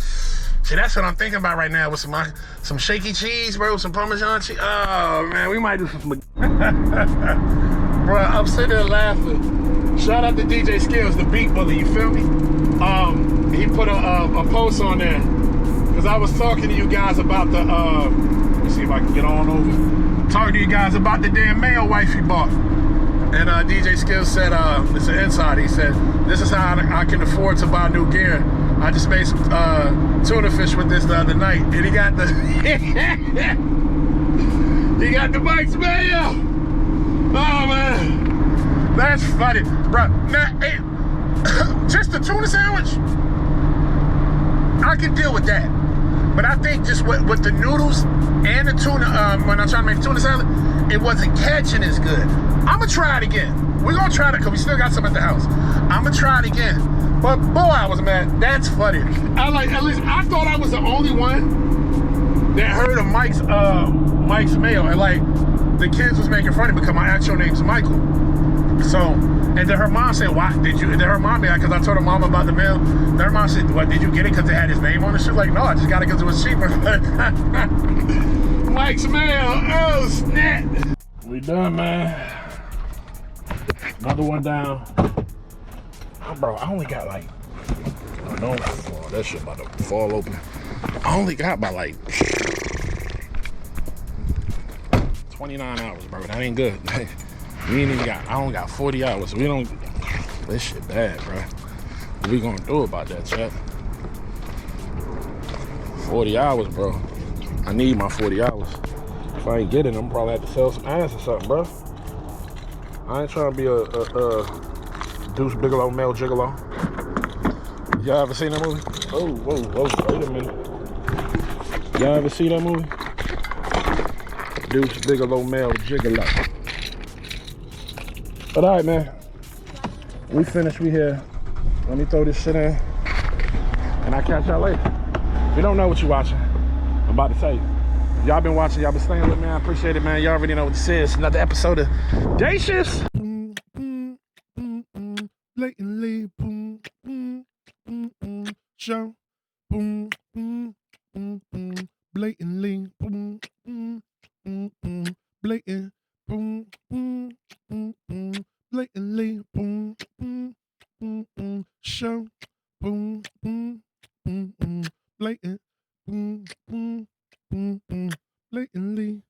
See, that's what I'm thinking about right now with some shaky cheese, bro, some Parmesan cheese. Oh, man, we might do some... Bro, I'm sitting there laughing. Shout out to DJ Skills, the beat bully, you feel me? He put a post on there, because I was talking to you guys about the... let me see if I can get on over. Talking to you guys about the damn mayo wife he bought. And DJ Skills said, it's an insider, he said, this is how I can afford to buy new gear. I just made some tuna fish with this the other night, and he got the he got the Mike's mayo. Oh man, that's funny, bro. Now, hey, just the tuna sandwich, I can deal with that. But I think just with the noodles and the tuna, when I'm trying to make tuna salad, it wasn't catching as good. I'm gonna try it again. We're gonna try it because we still got some at the house. I'm gonna try it again. But boy, I was mad. That's funny. At least I thought I was the only one that heard of Mike's mayo, and like the kids was making fun of me because my actual name's Michael. So, and then her mom said, "Why did you?" And then her mom, because I told her mom about the mail. Then her mom said, "What? Did you get it because it had his name on it?" She was like, "No, I just got it because it was cheaper." Mike's mail. Oh snap! We done, man. Another one down. Oh, bro, I only got like, I know that shit about to fall open. I only got about like 29 hours, bro. That ain't good. We ain't even got, I only got 40 hours. We don't, this shit bad, bro. What we gonna do about that, chat? 40 hours, bro. I need my 40 hours. If I ain't get it, I'm probably have to sell some ass or something, bro. I ain't trying to be a Deuce Bigelow, male gigolo. Y'all ever seen that movie? Oh, whoa, wait a minute. Y'all ever see that movie? Deuce Bigelow, male gigolo. But all right, man. We finished, we here. Let me throw this shit in. And I'll catch y'all later. If you don't know what you're watching, I'm about to tell you. Y'all been watching, y'all been staying with me. I appreciate it, man. Y'all already know what this is. Another episode of Dayshiftss. Blatantly, show, blatantly, blatant, blatantly, show, blatant, blatantly.